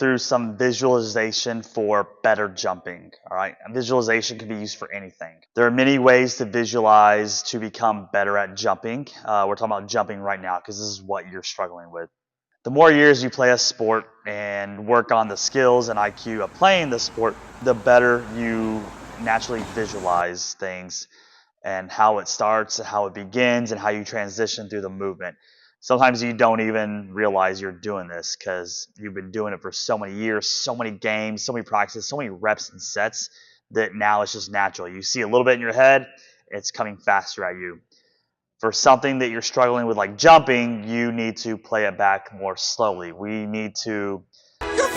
through some visualization for better jumping. All right, and visualization can be used for anything. There are many ways to visualize to become better at jumping. We're talking about jumping right now because this is what you're struggling with. The more years you play a sport and work on the skills and IQ of playing the sport, the better you naturally visualize things and how it starts, how it begins, and how you transition through the movement. Sometimes you don't even realize you're doing this because you've been doing it for so many years, so many games, so many practices, so many reps and sets that now it's just natural. You see a little bit in your head, it's coming faster at you. For something that you're struggling with like jumping, you need to play it back more slowly. We need to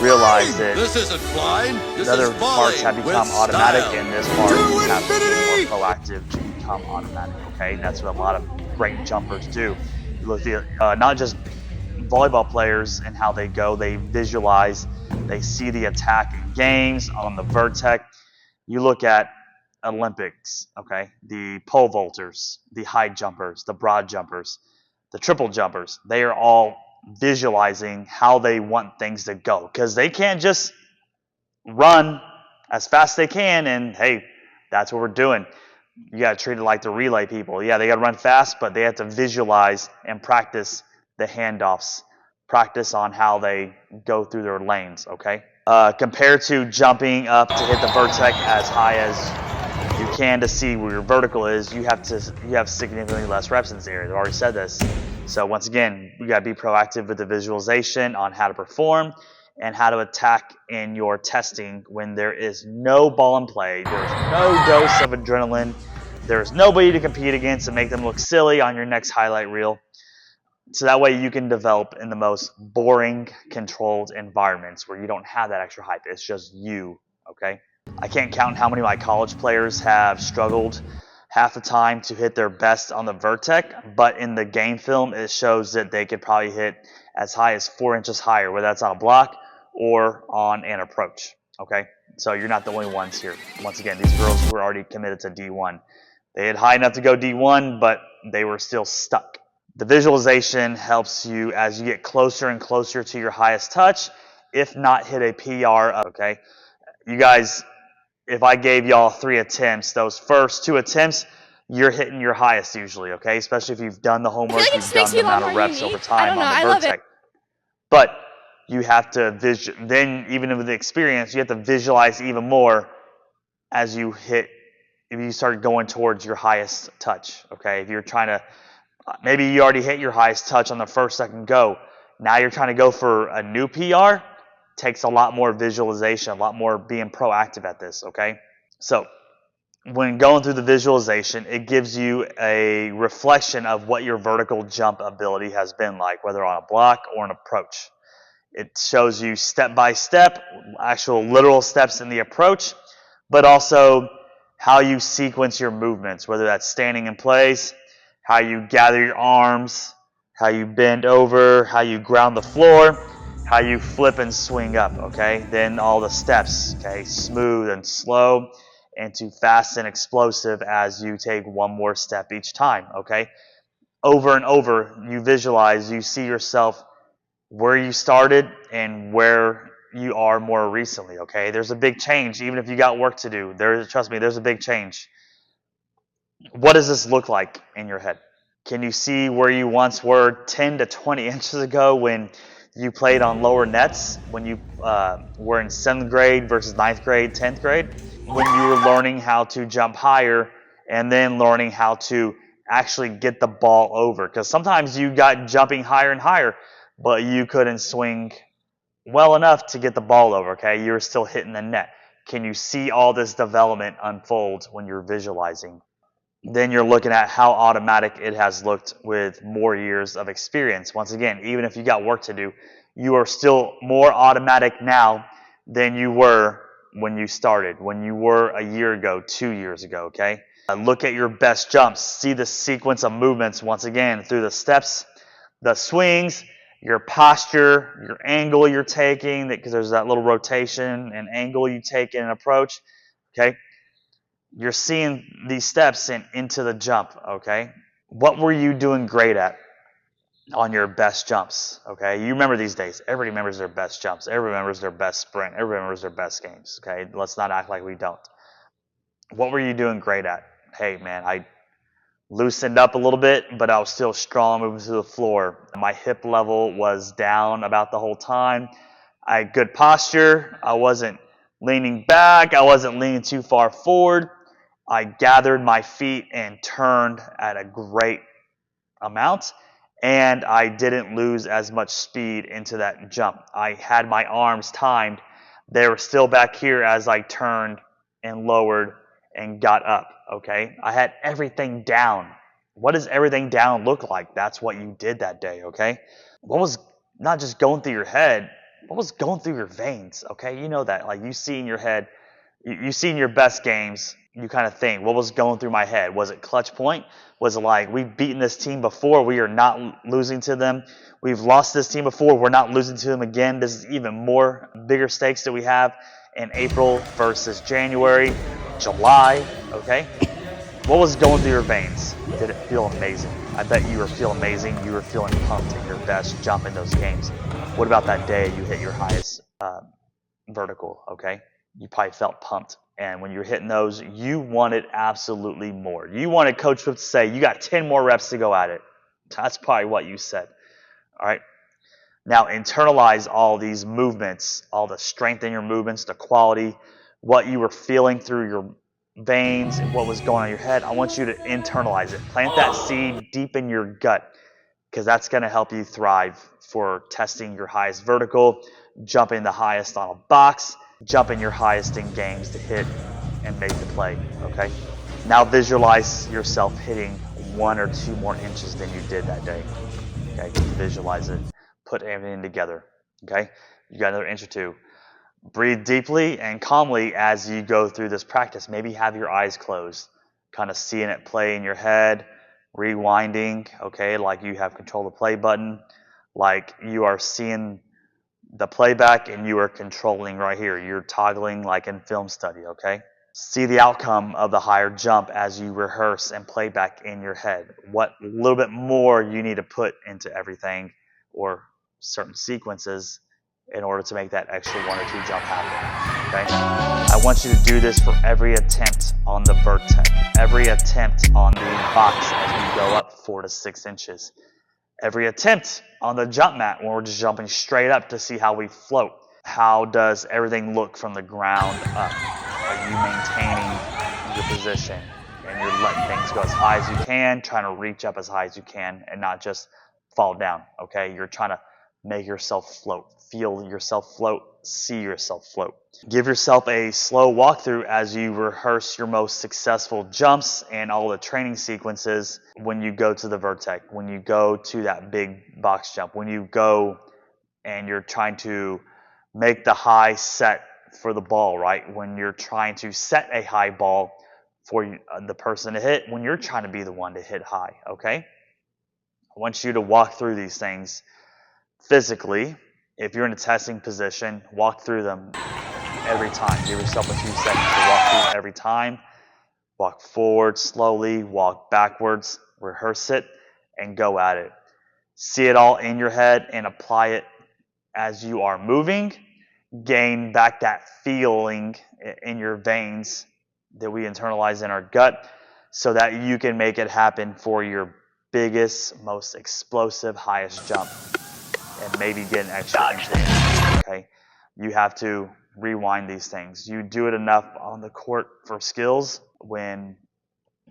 realize that this isn't flying. This the other is parts have become automatic, and this part you have to be more proactive to become automatic. Okay, that's what a lot of great jumpers do. You look at not just volleyball players and how they go; they visualize, they see the attack in games on the vertex. You look at Olympics, okay, the pole vaulters, the high jumpers, the broad jumpers, the triple jumpers. They are all visualizing how they want things to go because they can't just run as fast as they can and hey, that's what we're doing. You got to treat it like the relay people. Yeah, they got to run fast, but they have to visualize and practice the handoffs, practice on how they go through their lanes, okay? Compared to jumping up to hit the vertex as high as you can to see where your vertical is, you have significantly less reps in this area. I've already said this. So once again, you got to be proactive with the visualization on how to perform and how to attack in your testing when there is no ball in play, there's no dose of adrenaline, there's nobody to compete against and make them look silly on your next highlight reel. So that way you can develop in the most boring, controlled environments where you don't have that extra hype. It's just you, okay? I can't count how many of my college players have struggled half the time to hit their best on the vertex, but in the game film, it shows that they could probably hit as high as 4 inches higher, whether that's on a block or on an approach, okay? So you're not the only ones here. Once again, these girls were already committed to D1. They hit high enough to go D1, but they were still stuck. The visualization helps you as you get closer and closer to your highest touch, if not hit a PR, okay? You guys, if I gave y'all 3 attempts, those first 2 attempts, you're hitting your highest usually, okay? Especially if you've done the homework, you've done the amount of reps over time on the vertex. But you have to then even with the experience, you have to visualize even more as you hit, if you start going towards your highest touch, okay? If you're trying to, maybe you already hit your highest touch on the first, second go. Now you're trying to go for a new PR. Takes a lot more visualization, a lot more being proactive at this, okay? So when going through the visualization, it gives you a reflection of what your vertical jump ability has been like, whether on a block or an approach. It shows you step by step, actual literal steps in the approach, but also how you sequence your movements, whether that's standing in place, how you gather your arms, how you bend over, how you ground the floor, how you flip and swing up, okay? Then all the steps, okay? Smooth and slow, and to fast and explosive as you take one more step each time, okay? Over and over, you visualize, you see yourself where you started and where you are more recently, okay? There's a big change, even if you got work to do. Trust me, there's a big change. What does this look like in your head? Can you see where you once were 10 to 20 inches ago when you played on lower nets, when you were in 7th grade versus 9th grade, 10th grade, when you were learning how to jump higher and then learning how to actually get the ball over? Because sometimes you got jumping higher and higher, but you couldn't swing well enough to get the ball over, okay? You were still hitting the net. Can you see all this development unfold when you're visualizing? Then you're looking at how automatic it has looked with more years of experience. Once again, even if you got work to do, you are still more automatic now than you were when you started, when you were a year ago, 2 years ago, okay? Look at your best jumps. See the sequence of movements, once again, through the steps, the swings, your posture, your angle you're taking, because there's that little rotation and angle you take in an approach, okay? You're seeing these steps into the jump, okay? What were you doing great at? on your best jumps, okay? You remember these days. Everybody remembers their best jumps. Everybody remembers their best sprint. Everybody remembers their best games, okay? Let's not act like we don't. What were you doing great at? Hey, man, I loosened up a little bit, but I was still strong moving to the floor. My hip level was down about the whole time. I had good posture. I wasn't leaning back. I wasn't leaning too far forward. I gathered my feet and turned at a great amount, and I didn't lose as much speed into that jump. I had my arms timed. They were still back here as I turned and lowered and got up, okay? I had everything down. What does everything down look like? That's what you did that day, okay? What was not just going through your head, what was going through your veins, okay? You know that, like you see in your head, you see in your best games, you kind of think, what was going through my head? Was it clutch point? Was it like, we've beaten this team before, we are not losing to them. We've lost this team before, we're not losing to them again. This is even more bigger stakes that we have in April versus January, July, okay? What was going through your veins? Did it feel amazing? I bet you were feeling amazing. You were feeling pumped in your best jump in those games. What about that day you hit your highest vertical, okay? You probably felt pumped. And when you're hitting those, you wanted absolutely more. You wanted Coach Swift to say, you got 10 more reps to go at it. That's probably what you said. All right. Now internalize all these movements, all the strength in your movements, the quality, what you were feeling through your veins and what was going on in your head. I want you to internalize it. Plant that seed deep in your gut, because that's going to help you thrive for testing your highest vertical, jumping the highest on a box, jumping your highest in games to hit and make the play, okay? Now visualize yourself hitting 1 or 2 more inches than you did that day, okay? Visualize it. Put everything together, okay? You got another inch or 2. Breathe deeply and calmly as you go through this practice. Maybe have your eyes closed, kind of seeing it play in your head, rewinding, okay, like you have control of the play button, like you are seeing the playback and you are controlling right here. You're toggling like in film study, okay? See the outcome of the higher jump as you rehearse and play back in your head. What little bit more you need to put into everything or certain sequences in order to make that extra 1 or 2 jump happen, okay? I want you to do this for every attempt on the vertex, every attempt on the box as we go up 4 to 6 inches, every attempt on the jump mat when we're just jumping straight up to see how we float. How does everything look from the ground up? Are you maintaining your position and you're letting things go as high as you can, trying to reach up as high as you can and not just fall down, okay? You're trying to make yourself float. Feel yourself float. See yourself float. Give yourself a slow walkthrough as you rehearse your most successful jumps and all the training sequences when you go to the vertex, when you go to that big box jump, when you go and you're trying to make the high set for the ball, right? When you're trying to set a high ball for the person to hit, when you're trying to be the one to hit high, okay? I want you to walk through these things physically. If you're in a testing position, walk through them every time. Give yourself a few seconds to walk through every time. Walk forward slowly, walk backwards, rehearse it, and go at it. See it all in your head and apply it as you are moving. Gain back that feeling in your veins that we internalize in our gut so that you can make it happen for your biggest, most explosive, highest jump and maybe get an extra inch, okay? You have to rewind these things. You do it enough on the court for skills when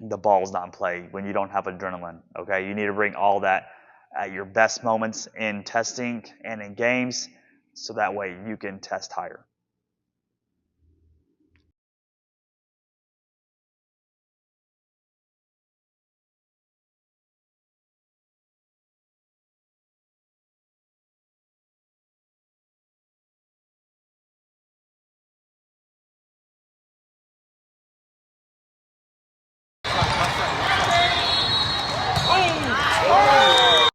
the ball's not in play, when you don't have adrenaline, okay? You need to bring all that at your best moments in testing and in games so that way you can test higher.